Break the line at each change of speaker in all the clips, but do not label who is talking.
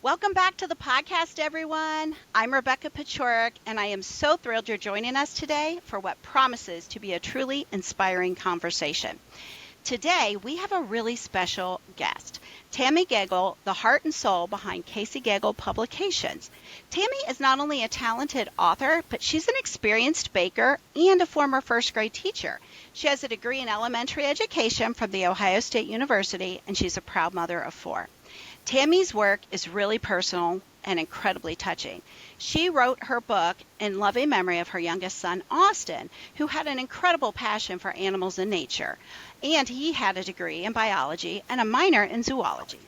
Welcome back to the podcast, everyone. I'm Rebecca Pachorik, and I am so thrilled you're joining us today for what promises to be a truly inspiring conversation. Today, we have a really special guest, Tammy Gegel, the heart and soul behind KC Gegel Publications. Tammy is not only a talented author, but she's an experienced baker and a former first grade teacher. She has a degree in elementary education from The Ohio State University, and she's a proud mother of 4. Tammy's work is really personal and incredibly touching. She wrote her book in loving memory of her youngest son, Austin, who had an incredible passion for animals and nature, and he had a degree in biology and a minor in zoology.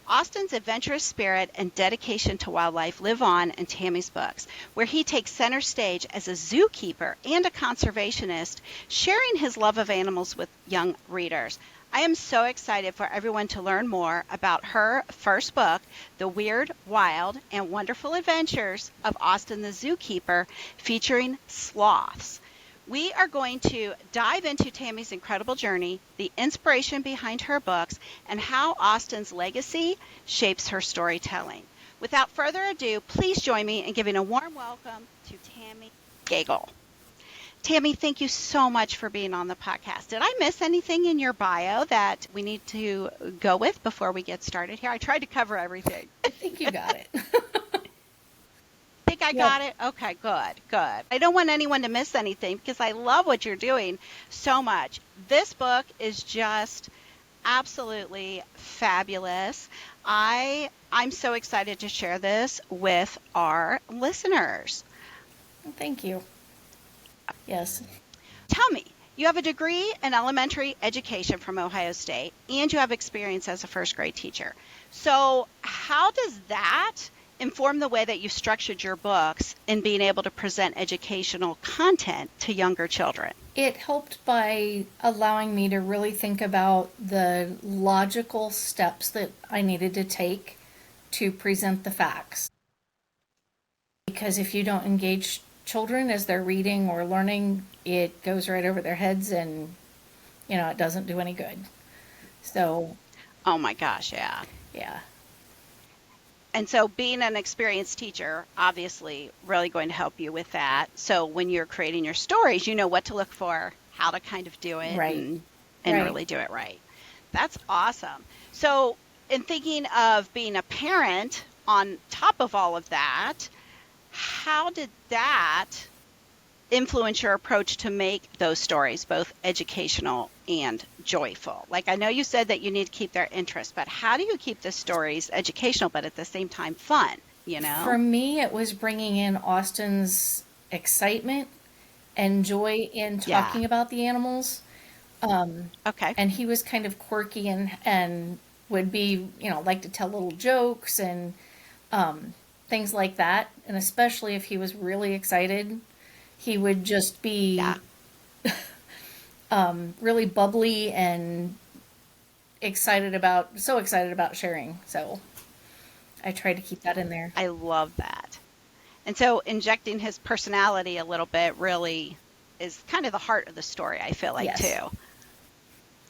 Austin's adventurous spirit and dedication to wildlife live on in Tammy's books, where he takes center stage as a zookeeper and a conservationist, sharing his love of animals with young readers. I am so excited for everyone to learn more about her first book, The Weird, Wild, and Wonderful Adventures of Austin the Zookeeper, featuring sloths. We are going to dive into Tammy's incredible journey, the inspiration behind her books, and how Austin's legacy shapes her storytelling. Without further ado, please join me in giving a warm welcome to Tammy Gegel. Tammy, thank you so much for being on the podcast. Did I miss anything in your bio that we need to go with before we get started here? I tried to cover everything.
I think you got it.
Think I got it? Okay, good. I don't want anyone to miss anything because I love what you're doing so much. This book is just absolutely fabulous. I'm so excited to share this with our listeners.
Thank you. Yes.
Tell me, you have a degree in elementary education from Ohio State, and you have experience as a first grade teacher. So how does that inform the way that you've structured your books in being able to present educational content to younger children?
It helped by allowing me to really think about the logical steps that I needed to take to present the facts. Because if you don't engage children as they're reading or learning, it goes right over their heads and, it doesn't do any good. So.
Oh my gosh, yeah.
Yeah.
And so being an experienced teacher, obviously really going to help you with that. So when you're creating your stories, you know what to look for, how to kind of do it,
right.
and
right.
really do it right. That's awesome. So in thinking of being a parent on top of all of that, how did that influence your approach to make those stories both educational and joyful? Like, I know you said that you need to keep their interest, but how do you keep the stories educational but at the same time fun,
For me, it was bringing in Austin's excitement and joy in talking about the animals.
Okay.
And he was kind of quirky and would be, like to tell little jokes and things like that. And especially if he was really excited, he would just be really bubbly and excited about sharing. So I try to keep that in there.
I love that. And so injecting his personality a little bit really is kind of the heart of the story, I feel like, too.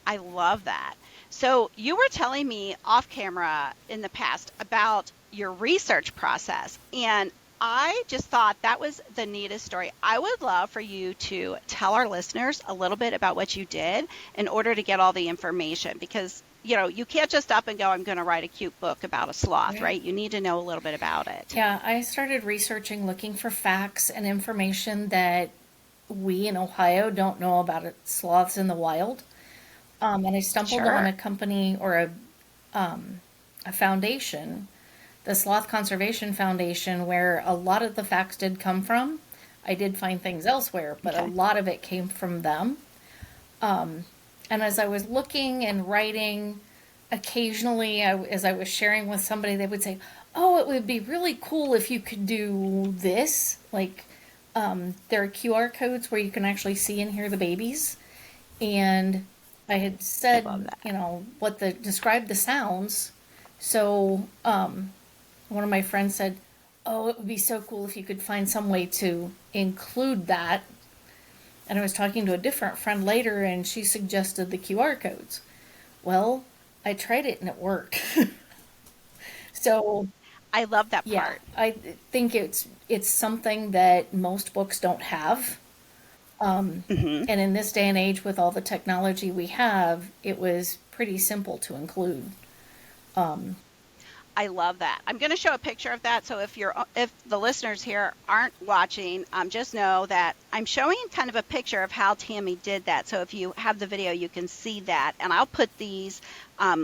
I love that. So you were telling me off camera in the past about your research process, and I just thought that was the neatest story. I would love for you to tell our listeners a little bit about what you did in order to get all the information, because you can't just up and go, I'm going to write a cute book about a sloth, right? You need to know a little bit about it.
Yeah, I started researching, looking for facts and information that we in Ohio don't know about sloths in the wild. And I stumbled on a company or a foundation, the Sloth Conservation Foundation, where a lot of the facts did come from. I did find things elsewhere, but a lot of it came from them. And as I was looking and writing, occasionally, as I was sharing with somebody, they would say, oh, it would be really cool if you could do this. Like, there are QR codes where you can actually see and hear the babies. And I had said, describe the sounds. So one of my friends said, oh, it would be so cool if you could find some way to include that. And I was talking to a different friend later, and she suggested the QR codes. Well, I tried it and it worked. So
I love that
Yeah,
part.
I think it's something that most books don't have.
Hmm.
And in this day and age, with all the technology we have, it was pretty simple to include.
I love that. I'm going to show a picture of that. So if the listeners here aren't watching, just know that I'm showing kind of a picture of how Tammy did that. So if you have the video, you can see that. And I'll put these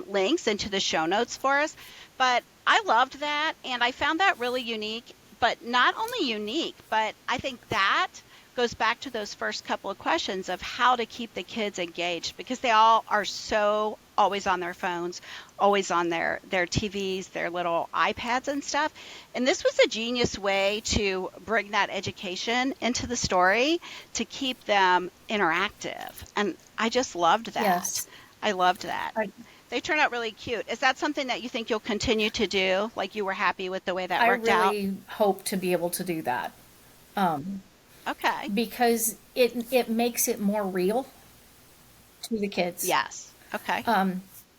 links into the show notes for us. But I loved that, and I found that really unique. But not only unique, but I think that goes back to those first couple of questions of how to keep the kids engaged, because they all are so always on their phones, always on their TVs, their little iPads and stuff. And this was a genius way to bring that education into the story to keep them interactive. And I just loved that.
Yes,
I loved that.
I
They turn out really cute. Is that something that you think you'll continue to do? Like, you were happy with the way that
I
worked out?
really hope to be able to do that.
Okay.
Because it makes it more real to the kids.
Yes. Okay.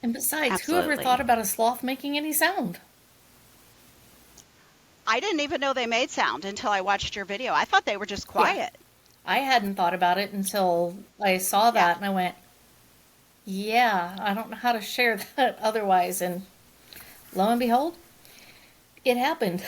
And besides, who ever thought
Absolutely.
about a sloth making any sound?
I didn't even know they made sound until I watched your video. I thought they were just
Yeah,
quiet.
I hadn't thought about it until I saw
Yeah.
that and I went, yeah, I don't know how to share that otherwise. And lo and behold, it happened.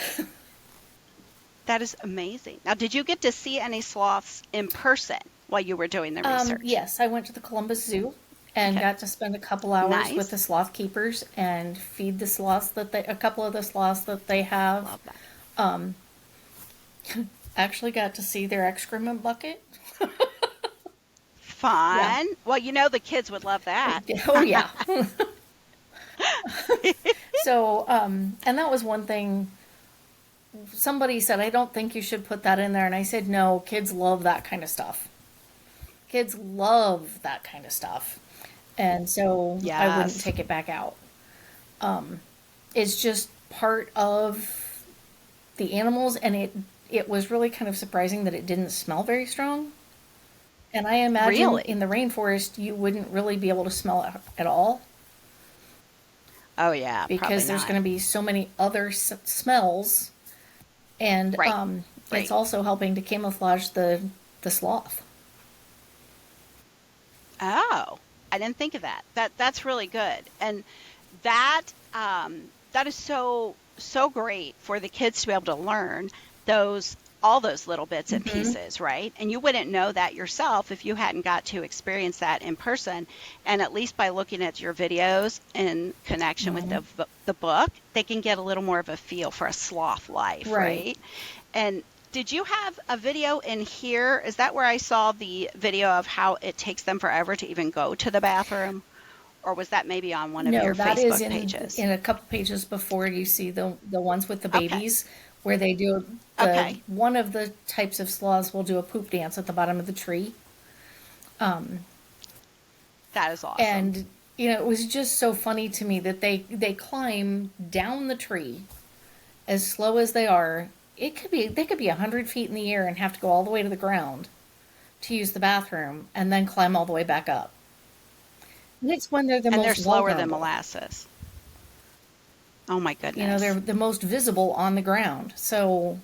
That is amazing. Now, did you get to see any sloths in person while you were doing the research?
Yes, I went to the Columbus Zoo and
Okay.
got to spend a couple hours with
Nice.
the sloth keepers and feed the sloths a couple of the sloths that they have.
Love that.
Um, Actually got to see their excrement bucket. Yeah.
Fun. Well, the kids would love that.
Oh yeah. So, and that was one thing somebody said, I don't think you should put that in there. And I said, no, kids love that kind of stuff. Kids love that kind of stuff. And so I wouldn't
Yes.
take it back out. It's just part of the animals, and it was really kind of surprising that it didn't smell very strong. And I imagine
Really?
in the rainforest you wouldn't really be able to smell it at all
Oh, yeah. Probably
because there's
not.
going to be so many other smells, and
Right.
it's
Right.
also helping to camouflage the sloth.
Oh, I didn't think of that. That's really good. And that that is so great for the kids to be able to learn those all those little bits and
Hmm.
pieces, right? And you wouldn't know that yourself if you hadn't got to experience that in person. And at least by looking at your videos in connection with
Hmm.
the book, they can get a little more of a feel for a sloth life,
Right.
right? And did you have a video in here? Is that where I saw the video of how it takes them forever to even go to the bathroom? Or was that maybe on one of
No,
your
that is
Facebook pages?
in a couple pages before. You see the ones with the
Okay.
babies where they do the
Okay.
one of the types of sloths will do a poop dance at the bottom of the tree.
That is awesome.
And it was just so funny to me that they climb down the tree as slow as they are. They could be 100 feet in the air and have to go all the way to the ground to use the bathroom and then climb all the way back up. And it's when they're the
And they're
most
slower than
vulnerable.
molasses. Oh my
They're
goodness.
the most visible on the ground. So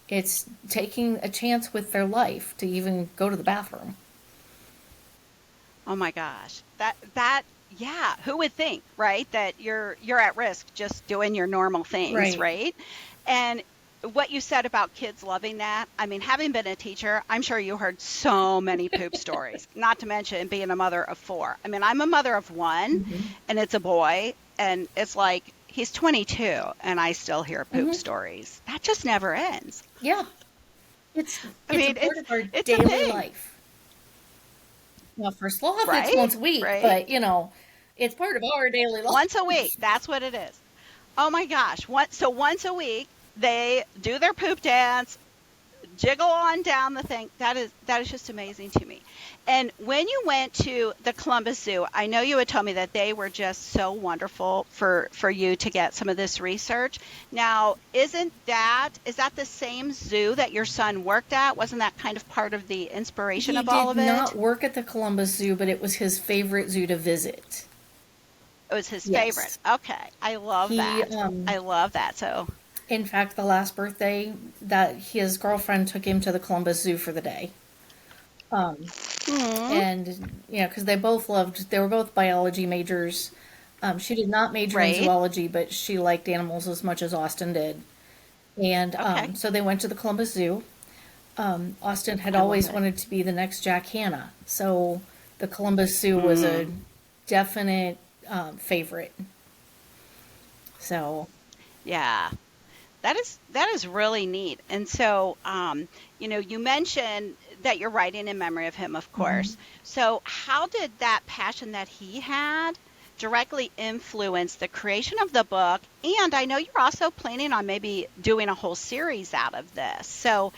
it's taking a chance with their life to even go to the bathroom.
Oh my gosh. That yeah, who would think, right? That you're at risk just doing your normal things,
Right.
right? And what you said about kids loving that, I mean, having been a teacher, I'm sure you heard so many poop stories, not to mention being a mother of four. I mean, I'm a mother of one,
Hmm.
and it's a boy, and it's like he's 22, and I still hear poop
Hmm.
stories. That just never ends.
Yeah. It's
I
it's a
mean,
part of our
it's a
daily
thing,
life. Well, for sloth, it's
right?
once a week,
Right?
but it's part of our daily
Once a week,
life.
that's what it is. Oh my gosh. So once a week, they do their poop dance, jiggle on down the thing. That is just amazing to me. And when you went to the Columbus Zoo, I know you had told me that they were just so wonderful for you to get some of this research. Now, is that the same zoo that your son worked at? Wasn't that kind of part of the inspiration
He
of all
did
of it?
not work at the Columbus Zoo, but it was his favorite zoo to visit.
It was his favorite.
Yes.
Okay. I love
He
that. I love that. So,
In fact, the last birthday that his girlfriend took him to the Columbus Zoo for the day.
Hmm.
And, because they were both biology majors. She did not major in
Right.
zoology, but she liked animals as much as Austin did. And
Okay.
so they went to the Columbus Zoo. Austin had
I love
always
it.
wanted to be the next Jack Hanna. So the Columbus Zoo was a
Mm.
definite favorite. So,
Yeah. That is really neat. And so, you mentioned that you're writing in memory of him, of
mhm.
course. So, how did that passion that he had directly influence the creation of the book? And I know you're also planning on maybe doing a whole series out of this. So,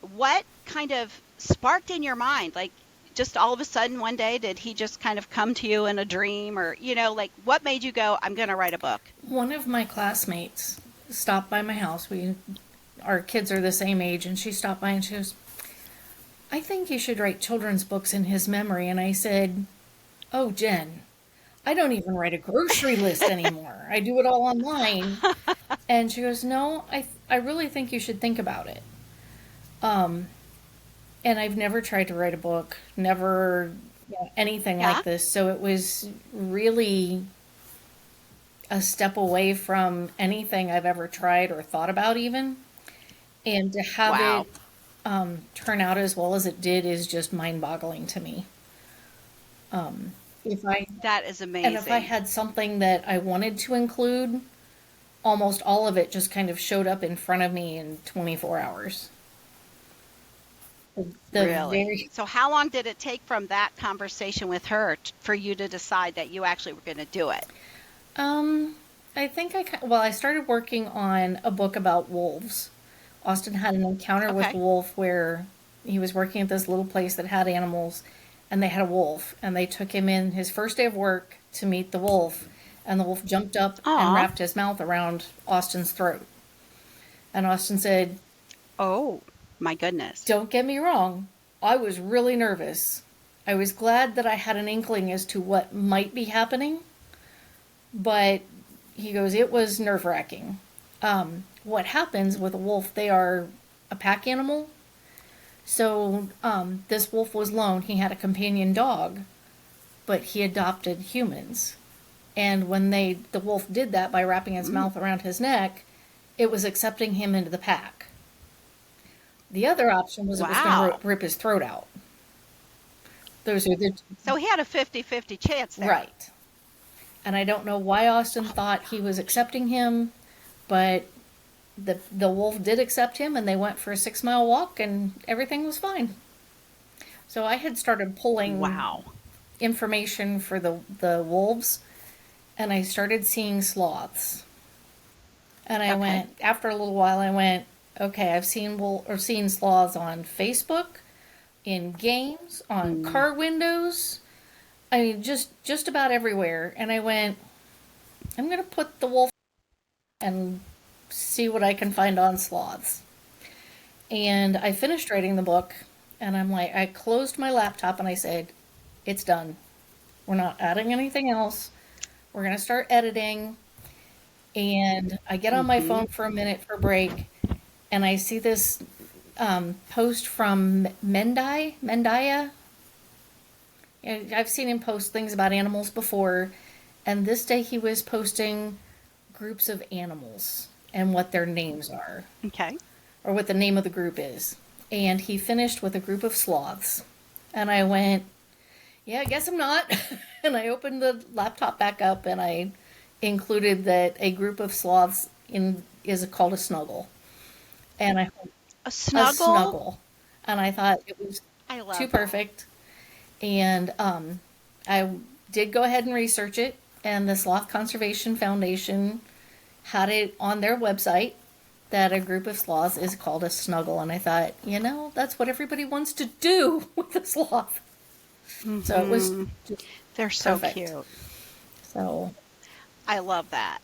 what kind of sparked in your mind? Like, just all of a sudden one day, did he just kind of come to you in a dream, or, like what made you go, I'm going to write a book?
One of my classmates stopped by my house. Our kids are the same age, and she stopped by and she goes, "I think you should write children's books in his memory." And I said, "Oh, Jen, I don't even write a grocery list anymore. I do it all online." And she goes, "No, I really think you should think about it." Um, and I've never tried to write a book, never anything
Yeah.
like this. So it was really a step away from anything I've ever tried or thought about, even. And to have
Wow.
it turn out as well as it did is just mind boggling to me. If I
That is
and if I
amazing.
had something that I wanted to include, almost all of it just kind of showed up in front of me in 24 hours. The
Really?
very
So how long did it take from that conversation with her for you to decide that you actually were going to do it?
um I think well, I started working on a book about wolves. Austin had an encounter with a
Okay.
wolf where he was working at this little place that had animals, and they had a wolf, and they took him in his first day of work to meet the wolf, and the wolf jumped up and
Aw.
wrapped his mouth around Austin's throat. And Austin said,
Oh, my goodness.
"Don't get me wrong, I was really nervous. I was glad that I had an inkling as to what might be happening, but," he goes, "it was nerve wracking." What happens with a wolf, they are a pack animal. So this wolf was lone. He had a companion dog, but he adopted humans. And when the wolf did that by wrapping his
Mm.
mouth around his neck, it was accepting him into the pack. The other option was it was going to
Wow.
rip his throat out. Those are the
So he had a 50-50 chance there.
right. And I don't know why Austin
Oh my
thought he was accepting him, but the wolf did accept him, and they went for a 6 mile walk, and everything was fine. So I had started
God.
pulling
Wow.
information for the wolves, and I started seeing sloths. And I
Okay.
went after a little while. I went, okay, I've seen sloths on Facebook, in games, on
Mm.
car windows. I mean, just about everywhere. And I went, I'm gonna put the wolf and see what I can find on sloths. And I finished writing the book, and I closed my laptop and I said, it's done. We're not adding anything else. We're going to start editing. And I get on my
Mm-hmm.
phone for a minute for a break, and I see this post from Mendaya. And I've seen him post things about animals before, and this day he was posting groups of animals and what their names are,
Okay.
or what the name of the group is. And he finished with a group of sloths. And I went, yeah, I guess I'm not. And I opened the laptop back up and I included that a group of sloths is called a snuggle. And I
A
a
snuggle?
snuggle. And I thought it was
I
too
love that.
perfect. And I did go ahead and research it, and the Sloth Conservation Foundation had it on their website that a group of sloths is called a snuggle. And I thought, that's what everybody wants to do with a sloth. So it was
Mm-hmm.
just
They're so
perfect.
cute.
So,
I love that.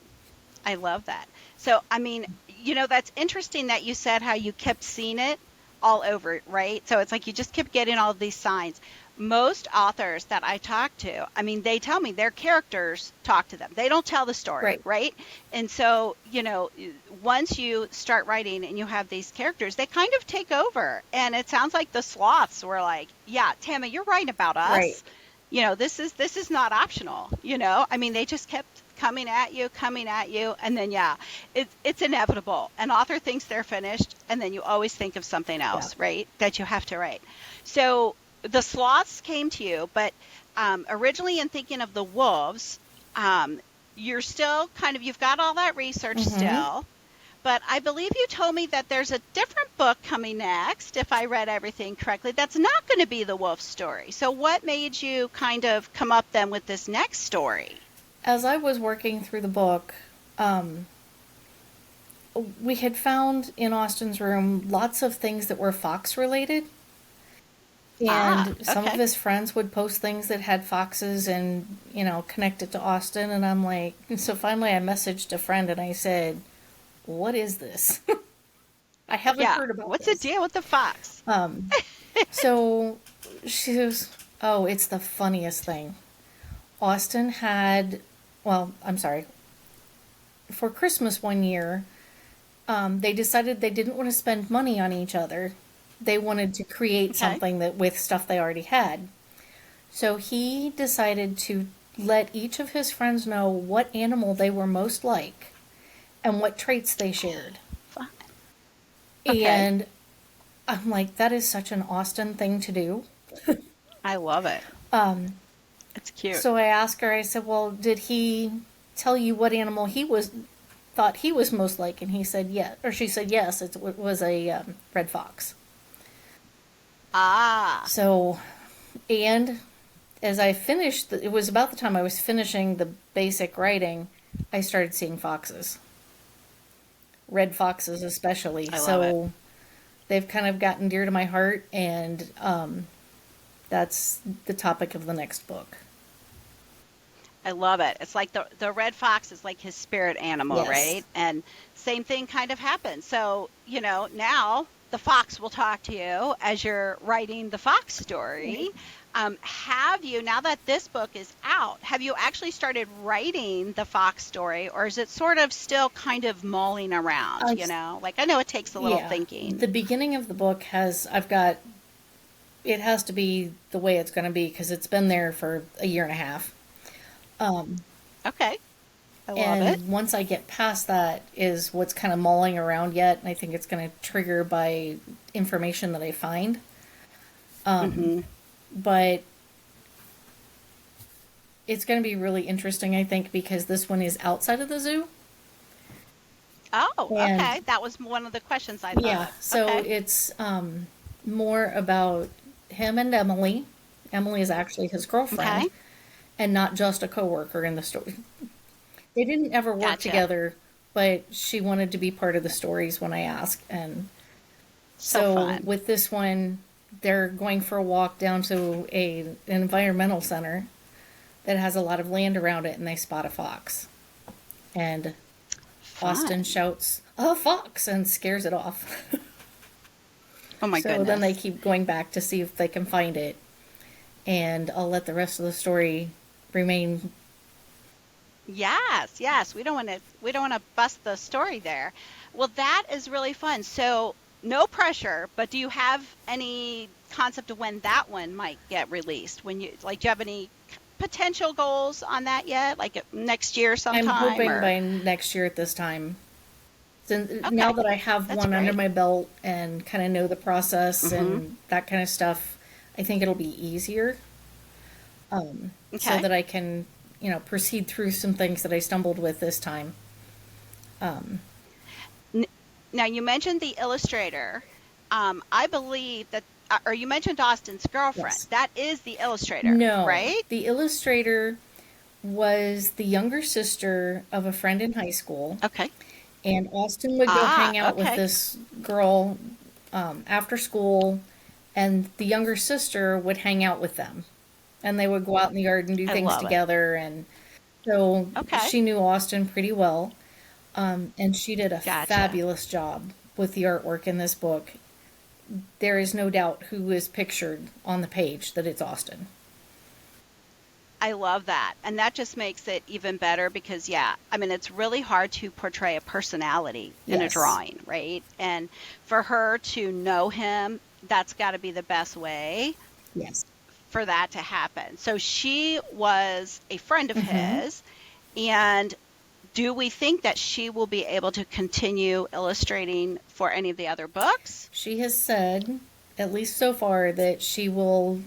I love that. So, I mean, that's interesting that you said how you kept seeing it all over, right? So it's like you just kept getting all of these signs. most authors that I talk to, I mean, they tell me their characters talk to them. They don't tell the story,
Right.
right? And so, once you start writing and you have these characters, they kind of take over. And it sounds like the sloths were like, yeah, Tammy, you're writing about
Right.
us. This is not optional, I mean, they just kept coming at you, and then yeah, it's inevitable. An author thinks they're finished, and then you always think of something
Yeah.
else, right? That you have to write. So the sloths came to you, but originally in thinking of the wolves, you're still you've got all that research
Mm-hmm.
still, but I believe you told me that there's a different book coming next, if I read everything correctly, that's not going to be the wolf story. So what made you kind of come up then with this next story?
As I was working through the book, we had found in Austin's room lots of things that were fox related.
Ah,
And some of
okay.
his friends would post things that had foxes and, connect it to Austin. And I'm like, so finally I messaged a friend and I said, what is this? I haven't
Yeah.
heard about
What's the
this.
deal with the fox?
So she goes, oh, it's the funniest thing. Austin had, well, I'm sorry, for Christmas one year, they decided they didn't want to spend money on each other. They wanted to create
Okay.
something that with stuff they already had. So he decided to let each of his friends know what animal they were most like and what traits they shared.
Fine. Okay.
And I'm like, that is such an Austin thing to do.
I love it. It's cute.
So I asked her, I said, well, did he tell you what animal he thought he was most like? And he said yes, or she said yes, it was a red fox.
Ah,
So, and as I finished, it was about the time I was finishing the basic writing, I started seeing foxes. Red foxes, especially.
I love it.
So, they've kind of gotten dear to my heart, and that's the topic of the next book.
I love it. It's like the red fox is like his spirit animal,
Yes.
right? And same thing kind of happens. So, now the fox will talk to you as you're writing the fox story. Have you, now that this book is out, have you actually started writing the fox story, or is it sort of still kind of mulling around,
I,
Like, I know it takes a little
yeah.
thinking.
The beginning of the book it has to be the way it's going to be because it's been there for a year and a half.
Okay. I love it.
And once I get past that is what's kind of mulling around yet. And I think it's going to trigger by information that I find.
Hmm.
But it's going to be really interesting, I think, because this one is outside of the zoo.
Oh,
And
okay. That was one of the questions I thought
yeah,
of.
so
Okay.
it's more about him and Emily. Emily is actually his girlfriend
Okay.
and not just a coworker in the story. They didn't ever work
Gotcha.
together, but she wanted to be part of the stories when I asked. And
So
so
fun.
with this one, they're going for a walk down to an environmental center that has a lot of land around it, and they spot a fox. And Austin
Fun.
shouts, "A fox!" and scares it off.
Oh my
So then they
goodness.
keep going back to see if they can find it. And I'll let the rest of the story remain.
Yes, yes. We don't want to bust the story there. Well, that is really fun. So, no pressure, but do you have any concept of when that one might get released? When you like, do you have any potential goals on that yet? Like next year
I'm
sometime
hoping
or
by next year at this time. Since now
okay.
that I have
That's
one under
great.
my belt and kind of know the process
Mhm.
and that kind of stuff, I think it'll be easier. So
Okay.
that I can, proceed through some things that I stumbled with this time.
N- Now you mentioned the illustrator. I believe that or you mentioned Austin's girlfriend.
Yes.
That is the illustrator,
No,
right?
the illustrator was the younger sister of a friend in high school,
Okay.
and Austin would go
Ah,
hang out with
okay.
this girl after school, and the younger sister would hang out with them, and they would go out in the yard and do
I
things
love it.
together, and so
Okay.
she knew Austin pretty well, and she did a
Gotcha.
fabulous job with the artwork in this book. there is no doubt who is pictured on the page that it's Austin.
I love that. And that just makes it even better because, yeah, I mean, it's really hard to portray a personality in a
Yes.
drawing, right? And for her to know him, that's got to be the best way
Yes.
for that to happen. So she was a friend of
Mm-hmm.
his. And do we think that she will be able to continue illustrating for any of the other books?
She has said, at least so far, that she will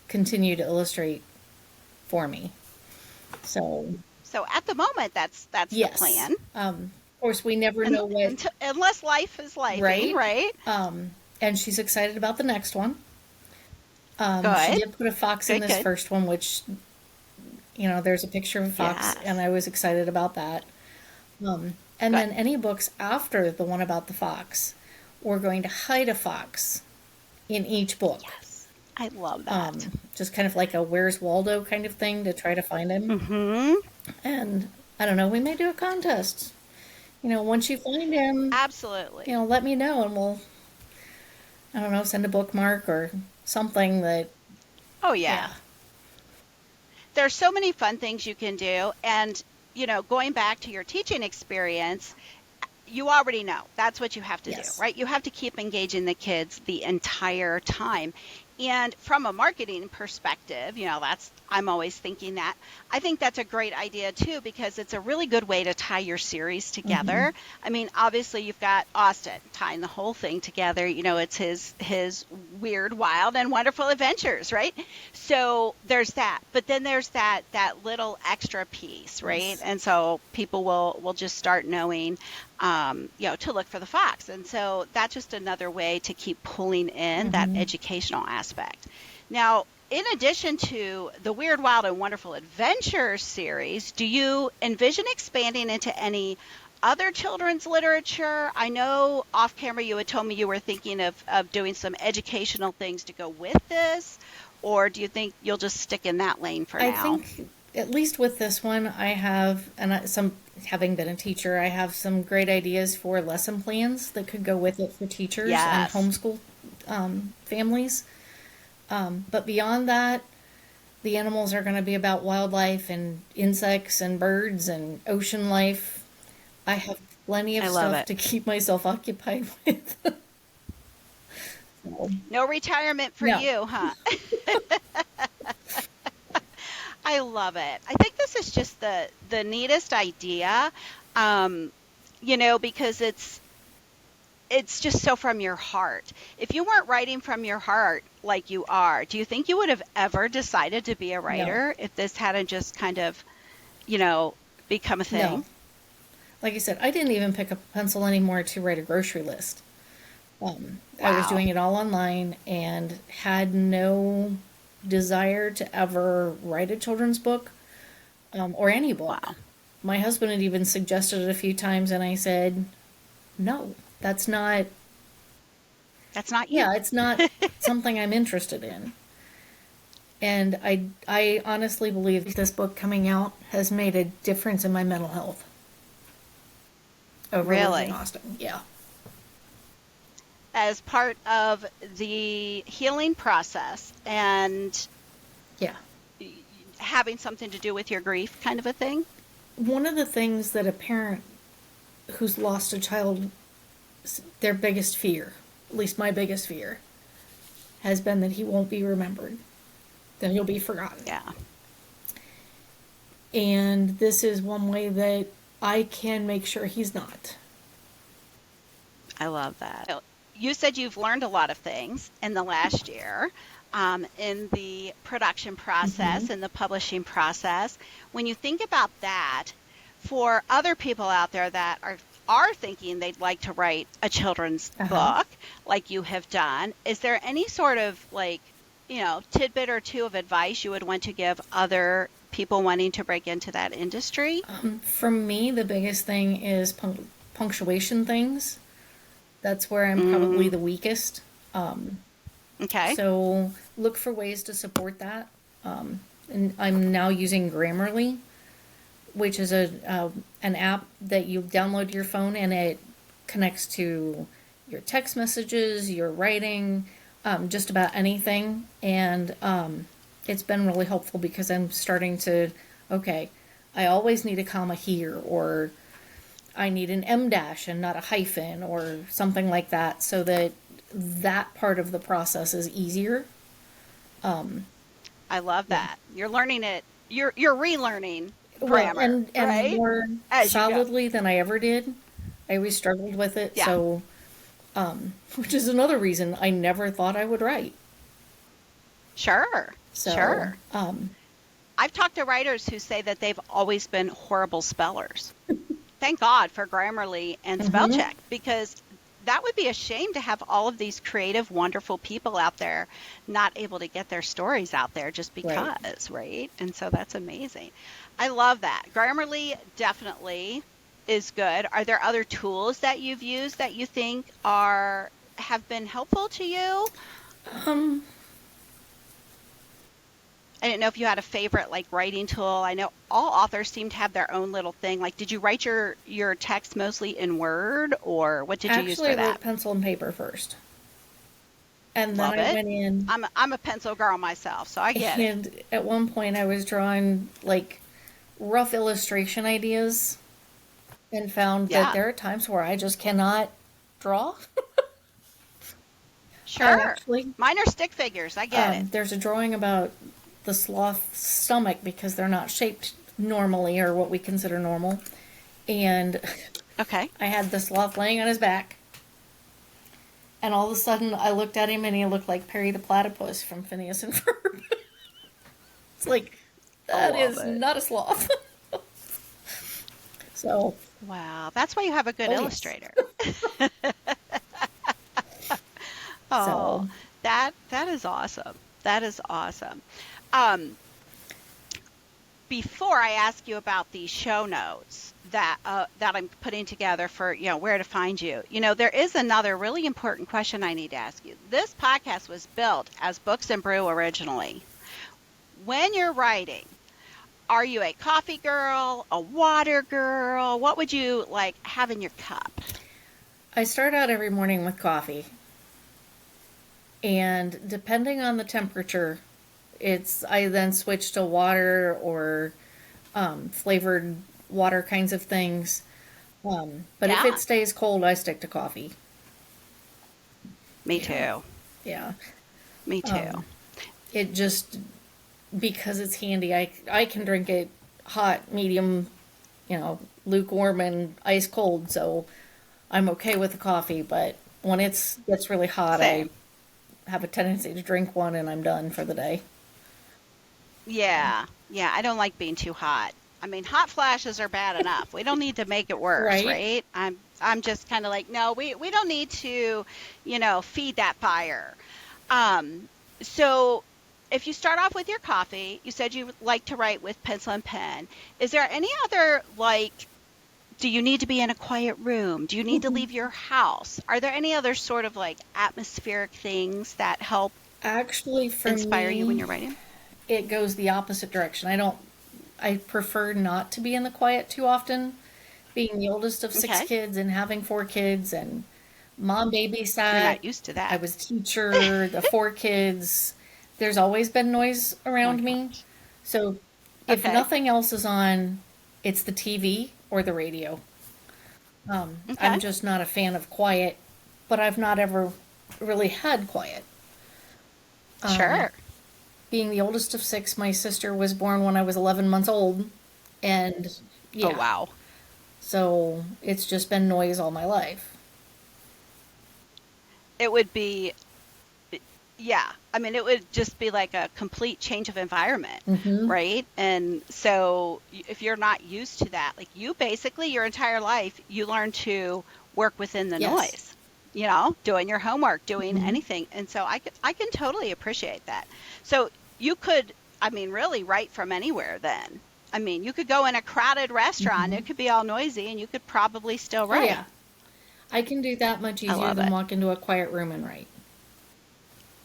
continue to illustrate for me. So,
So at the moment, that's the
yes.
plan.
Of course, we never know what,
Unless life is lifing,
right?
right?
And she's excited about the next one. She
Good,
did put a fox in
good,
this
good.
first one, which, there's a picture of a fox, and
Yes,
I was excited about that. And
good.
then any books after the one about the fox, we're going to hide a fox in each book.
Yes, I love that.
Just kind of like a Where's Waldo kind of thing to try to find him.
Mm-hmm.
And I don't know, we may do a contest. Once you find him,
Absolutely.
let me know and we'll, I don't know, send a bookmark or something that,
Oh, yeah.
yeah.
There's so many fun things you can do. And, going back to your teaching experience, you already know that's what you have to do,
Yes.
right? You have to keep engaging the kids the entire time. And from a marketing perspective, I'm always thinking that. I think that's a great idea too, because it's a really good way to tie your series
Hmm.
together. I mean, obviously you've got Austin tying the whole thing together. It's his weird, wild, and wonderful adventures, right? So there's that. But then there's that little extra piece, right?
Yes.
And so people will just start knowing to look for the fox. And so that's just another way to keep pulling in that
Hmm.
educational aspect. Now, in addition to the Weird, Wild, and Wonderful Adventures series, do you envision expanding into any other children's literature? I know off camera you had told me you were thinking of doing some educational things to go with this, or do you think you'll just stick in that lane for
I
now?
think, at least with this one, I have, having been a teacher, I have some great ideas for lesson plans that could go with it for teachers and
Yes.
homeschool families. But beyond that, the animals are going to be about wildlife and insects and birds and ocean life. I have plenty of
I love
stuff
it.
to keep myself occupied with. So,
No retirement for
no.
you, huh? I love it. I think this is just the neatest idea, um, because it's just so from your heart. If you weren't writing from your heart like you are, do you think you would have ever decided to be a
No.
writer if this hadn't just kind of, you know, become a
No.
thing?
Like I said, I didn't even pick up a pencil anymore to write a grocery list. I was
Wow.
doing it all online and had no desire to ever write a children's book, or any book.
Wow.
My husband had even suggested it a few times, and I said, no, that's not,
That's not you.
yeah, it's not something I'm interested in. And I honestly believe this book coming out has made a difference in my mental health over living in
Really.
Austin. Yeah.
As part of the healing process and
Yeah.
having something to do with your grief kind of a thing?
One of the things that a parent who's lost a child, their biggest fear, at least my biggest fear, has been that he won't be remembered, that he'll be forgotten.
Yeah.
And this is one way that I can make sure he's not.
I love that. So, you said you've learned a lot of things in the last year, in the production
Hmm.
process, in the publishing process. When you think about that, for other people out there that are thinking they'd like to write a children's
Uh huh.
book like you have done, is there any sort of tidbit or two of advice you would want to give other people wanting to break into that industry?
For me, the biggest thing is punctuation things. That's where I'm probably
Mm,
the weakest.
okay.
So look for ways to support that. And I'm now using Grammarly, which is an app that you download to your phone and it connects to your text messages, your writing, just about anything. And it's been really helpful because I'm starting to, okay, I always need a comma here, or I need an M dash and not a hyphen, or something like that, so that that part of the process is easier.
I love
Yeah.
that. You're learning it. You're relearning
Well,
grammar,
and
right?
more
As you go.
solidly than I ever did. I always struggled with it,
Yeah,
so which is another reason I never thought I would write.
sure.
So,
Sure. I've talked to writers who say that they've always been horrible spellers. Thank God for Grammarly and spell
mhm,
check, because that would be a shame to have all of these creative, wonderful people out there not able to get their stories out there just
right.
because, right? And so that's amazing. I love that. Grammarly definitely is good. Are there other tools that you've used that you think are have been helpful to you?
Um,
I didn't know if you had a favorite like writing tool. I know all authors seem to have their own little thing. Like, did you write your text mostly in Word, or what did you use
Actually, I
for
wrote
that?
pencil and paper first, and then
Love
I
it.
went in,
I'm a pencil girl myself, so I get it.
and at one point I was drawing like rough illustration ideas, and found that
Yeah,
there are times where I just cannot draw. I
sure.
actually,
Mine are stick figures. I get it.
there's a drawing about the sloth's stomach because they're not shaped normally, or what we consider normal. And
Okay.
I had the sloth laying on his back, and all of a sudden I looked at him and he looked like Perry the Platypus from Phineas and Ferb. It's like,
I
that
love
is
it.
not a sloth. So,
Wow, that's why you have a good
oh yes.
illustrator.
So,
Oh, that is awesome. That is awesome. Um, Before I ask you about the show notes that I'm putting together for where to find you, there is another really important question I need to ask you. This podcast was built as Books and Brew originally. When you're writing, are you a coffee girl, a water girl? What would you like have in your cup?
I start out every morning with coffee, and depending on the temperature, I then switch to water, or flavored water kinds of things. But if it
Yeah,
stays cold, I stick to coffee.
me
Yeah,
too.
yeah.
Me too.
Um, it just, because it's handy, I can drink it hot, medium, lukewarm, and ice cold. So I'm okay with the coffee. But when it gets really hot, I
Same.
have a tendency to drink one and I'm done for the day.
Yeah. Yeah, I don't like being too hot. I mean, hot flashes are bad enough. We don't need to make it worse,
Right?
right? I'm just kind of like, no, we don't need to, feed that fire. Um, so if you start off with your coffee, you said you like to write with pencil and pen. Is there any other like do you need to be in a quiet room? Do you need to leave your house? Are there any other sort of like atmospheric things that help
Actually, for
inspire you when
me,
you're writing?
it goes the opposite direction. I prefer not to be in the quiet too often. Being the oldest of six
Okay.
kids and having four kids, and mom
You're
babysat,
not used to
I
that.
was teacher, the four kids. There's always been noise
Oh my
around me.
gosh.
So if
Okay.
nothing else is on, it's the TV or the radio. I'm
Okay.
just not a fan of quiet, but I've not ever really had quiet. Um,
Sure.
Being the oldest of six, my sister was born when I was 11 months old. And
Oh
yeah,
wow.
so it's just been noise all my life.
It would be yeah. I mean, it would just be like a complete change of environment,
Hmm.
right? And so if you're not used to that, like you basically your entire life, you learn to work within the
Yes.
noise, doing your homework, doing
Hmm.
anything. And so I can totally appreciate that. So you could, I mean, really write from anywhere then. I mean, you could go in a crowded restaurant,
Hmm.
it could be all noisy, and you could probably still
Oh,
write.
yeah. I can do that much
I
easier
love
than
it.
walk into a quiet room and write.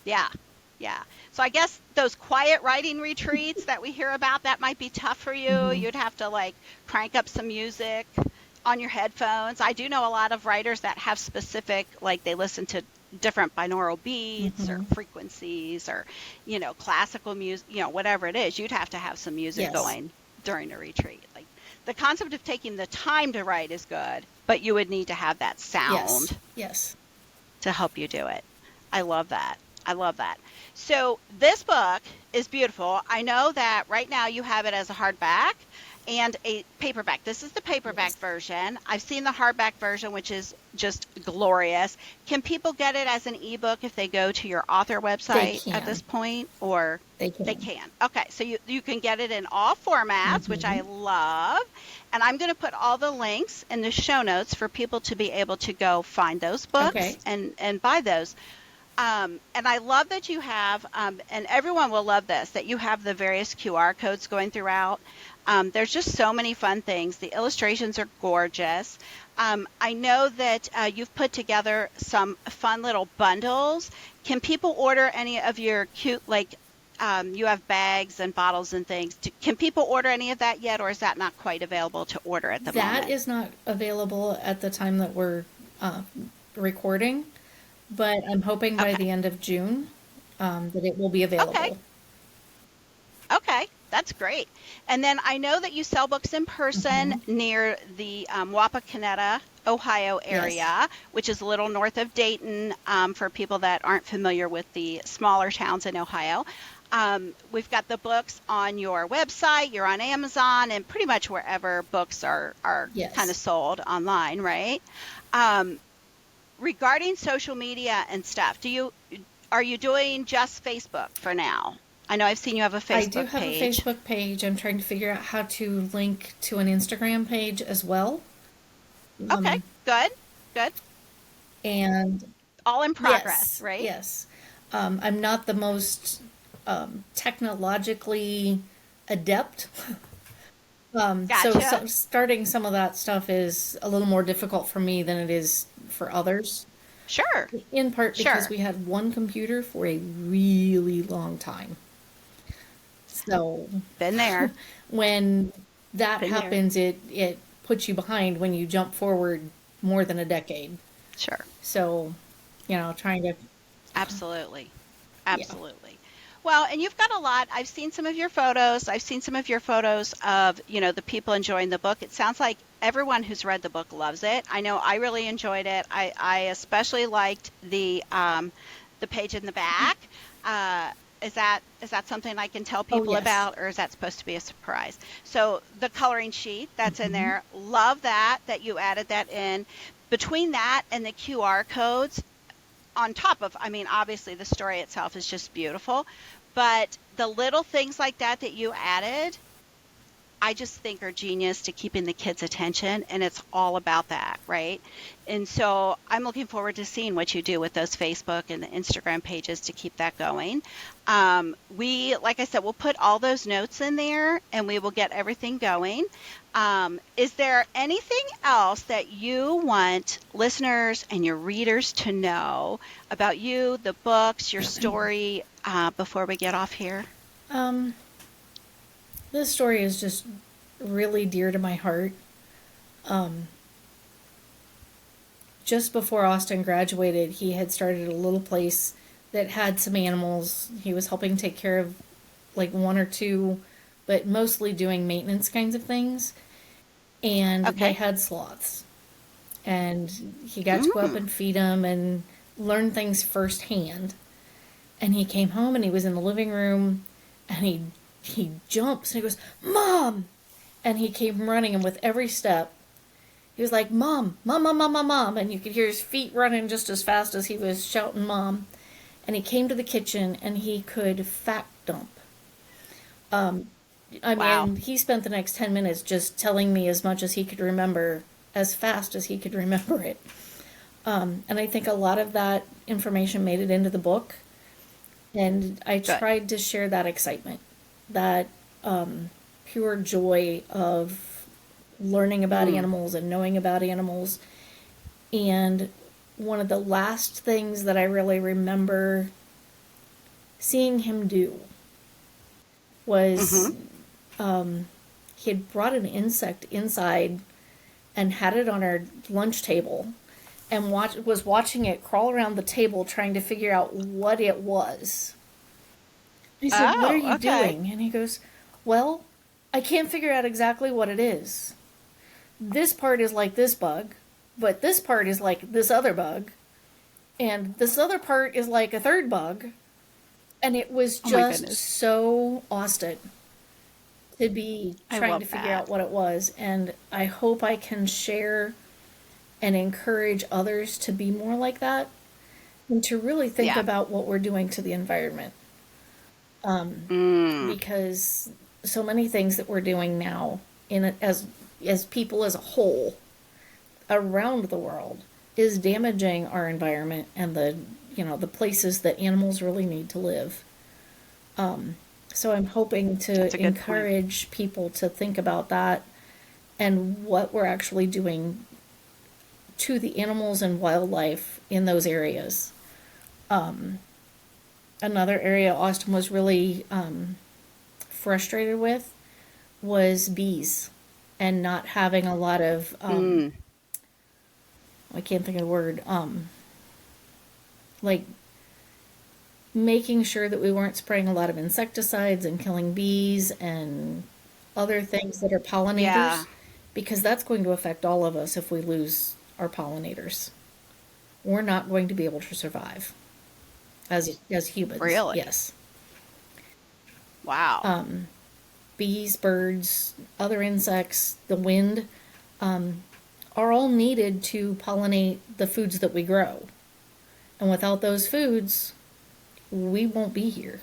Yeah. Yeah. So I guess those quiet writing retreats that we hear about, that might be tough for you.
Hmm.
You'd have to like crank up some music on your headphones. I do know a lot of writers that have specific, like they listen to different binaural beats or
Mm-hmm.
frequencies or, classical music, whatever it is. You'd have to have some music
Yes.
going during a retreat. Like the concept of taking the time to write is good, but you would need to have that
Yes.
sound
Yes.
to help you do it. I love that. I love that. So this book is beautiful. I know that right now you have it as a hardback and a paperback. This is the paperback
Yes.
version. I've seen the hardback version, which is just glorious. Can people get it as an ebook if they go to your author
They
website at this
can.
point, or
They
they
can.
can? Okay, so you can get it in all formats, which
Mm-hmm.
I love. And I'm going to put all the links in the show notes for people to be able to go find those books
Okay.
and buy those. And I love that you have, and everyone will love this, that you have the various QR codes going throughout. There's just so many fun things. The illustrations are gorgeous. I know that you've put together some fun little bundles. Can people order any of your cute, like you have bags and bottles and things? Can people order any of that yet, or is that not quite available to order at the
That
moment?
is not available at the time that we're uh, recording, but I'm hoping by
Okay.
the end of June that it will be
Okay.
available.
Okay, that's great. And then I know that you sell books in person
Mm-hmm.
near the Wapakoneta, Ohio
Yes.
area, which is a little north of Dayton, for people that aren't familiar with the smaller towns in Ohio. We've got the books on your website, you're on Amazon, and pretty much wherever books are kind of
Yes.
sold online, right? Um, Regarding social media and stuff, are you doing just Facebook for now? I know I've seen you have a
I do
Facebook
have a
page.
Facebook page. I'm trying to figure out how to link to an Instagram page as well.
Okay,
Um,
good, good.
and
All in progress,
yes,
right?
yes. I'm not the most technologically adept. So
Gotcha.
starting some of that stuff is a little more difficult for me than it is for others.
Sure,
In part because
sure.
we had one computer for a really long time. So
Been there,
when that
been there.
happens, it puts you behind when you jump forward more than a decade.
Sure.
So, trying to,
Absolutely.
yeah.
Absolutely. Well, and you've got a lot. I've seen some of your photos. I've seen some of your photos of, the people enjoying the book. It sounds like everyone who's read the book loves it. I know I really enjoyed it. I especially liked the page in the back. Uh, is that something I can tell
Oh,
people
yes.
about, or is that supposed to be a surprise? So the coloring sheet that's in
Hmm.
there, love that you added that in. Between that and the QR codes, on top of, I mean, obviously the story itself is just beautiful, but the little things like that you added, I just think are genius to keeping the kids' attention, and it's all about that, right? And so I'm looking forward to seeing what you do with those Facebook and the Instagram pages to keep that going. Like I said, we'll put all those notes in there, and we will get everything going. Is there anything else that you want listeners and your readers to know about you, the books, your story, before we get off here?
Um, this story is just really dear to my heart. Um, just before Austin graduated, he had started a little place that had some animals. He was helping take care of like one or two, but mostly doing maintenance kinds of things. And they
Okay.
had sloths. And he got to go up
Mm,
and feed them and learn things firsthand. And he came home and he was in the living room and he jumps and he goes, "Mom!" And he came running, and with every step he was like, "Mom, mom, mom, mom, mom, mom," and you could hear his feet running just as fast as he was shouting "mom." And he came to the kitchen and he could fact dump. I
wow.
mean, he spent the next 10 minutes just telling me as much as he could remember, as fast as he could remember it. And I think a lot of that information made it into the book. And I
Good.
tried to share that excitement, that pure joy of learning about
Mm,
animals and knowing about animals. And one of the last things that I really remember seeing him do
mm-hmm.
was he had brought an insect inside and had it on our lunch table and was watching it crawl around the table trying to figure out what it was. I said, "What are
Oh,
you
okay.
doing?" And he goes, "Well, I can't figure out exactly what it is. This part is like this bug, but this part is like this other bug, and this other part is like a third bug." And it was
Oh my
just
goodness.
so Austin to be
I
trying
love
to figure
that.
out what it was. And I hope I can share and encourage others to be more like that and to really think
Yeah.
about what we're doing to the environment.
Mm.
Because so many things that we're doing now as people as a whole around the world is damaging our environment and the places that animals really need to live. So I'm hoping
That's
to
a good point.
encourage people to think about that and what we're actually doing to the animals and wildlife in those areas. Another area Austin was really frustrated with was bees and not having a lot of
Mm.
I can't think of the word, like making sure that we weren't spraying a lot of insecticides and killing bees and other things that are
Yeah.
pollinators, because that's going to affect all of us if we lose our pollinators. We're not going to be able to survive as humans.
Really?
Yes.
Wow.
Bees, birds, other insects, the wind are all needed to pollinate the foods that we grow. And without those foods, we won't be here.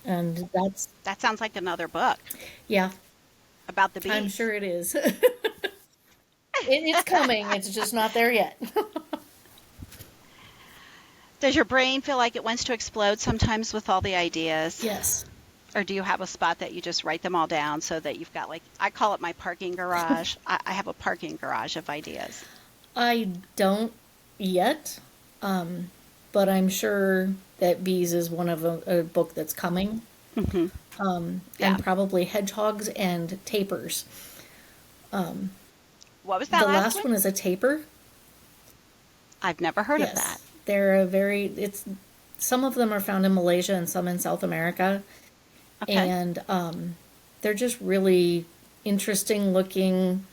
And that's,
That sounds like another book
yeah,
about the
I'm
bees.
sure it is. It's coming, it's just not there yet.
Does your brain feel like it wants to explode sometimes with all the ideas?
Yes.
Or do you have a spot that you just write them all down so that you've got, like, I call it my parking garage. I have a parking garage of ideas.
I don't yet, but I'm sure that Bees is one of a book that's coming,
Hmm. Yeah.
and probably hedgehogs and tapers.
What was that
The
last
last
one?
one is a taper.
I've never heard of that.
Yes, they're a very it's some of them are found in Malaysia and some in South America,
Okay.
and they're just really interesting looking,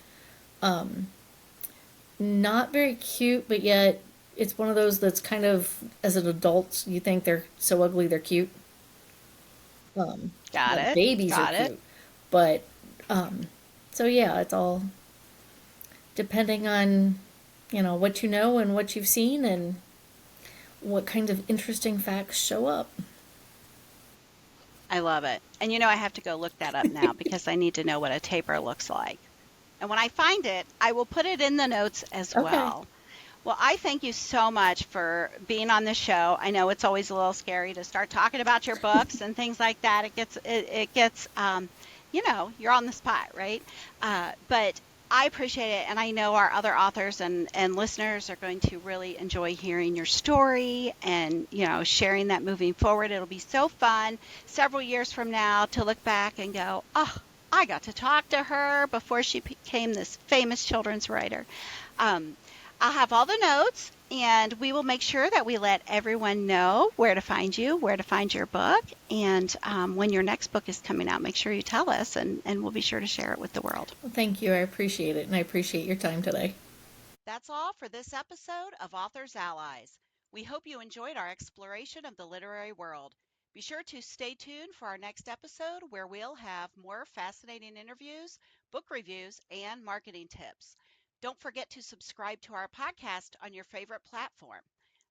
not very cute, but yet it's one of those that's kind of, as an adult, you think they're so ugly they're cute.
Got
Like
it.
babies are
Got it.
cute, but so yeah, it's all depending on what you know and what you've seen and what kinds of interesting facts show up.
I love it. And I have to go look that up now because I need to know what a taper looks like. And when I find it, I will put it in the notes as
Okay.
well. Well, I thank you so much for being on the show. I know it's always a little scary to start talking about your books and things like that. It gets you're on the spot, right? But I appreciate it, and I know our other authors and listeners are going to really enjoy hearing your story and sharing that moving forward. It'll be so fun several years from now to look back and go, oh, I got to talk to her before she became this famous children's writer. Um, I'll have all the notes, and we will make sure that we let everyone know where to find you, where to find your book, and when your next book is coming out, make sure you tell us, and we'll be sure to share it with the world.
Well, thank you. I appreciate it, and I appreciate your time today.
That's all for this episode of Authors Allies. We hope you enjoyed our exploration of the literary world. Be sure to stay tuned for our next episode where we'll have more fascinating interviews, book reviews, and marketing tips. Don't forget to subscribe to our podcast on your favorite platform.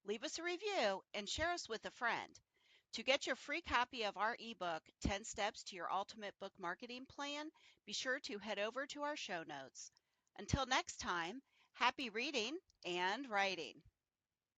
Leave us a review and share us with a friend. To get your free copy of our ebook, 10 Steps to Your Ultimate Book Marketing Plan, be sure to head over to our show notes. Until next time, happy reading and writing.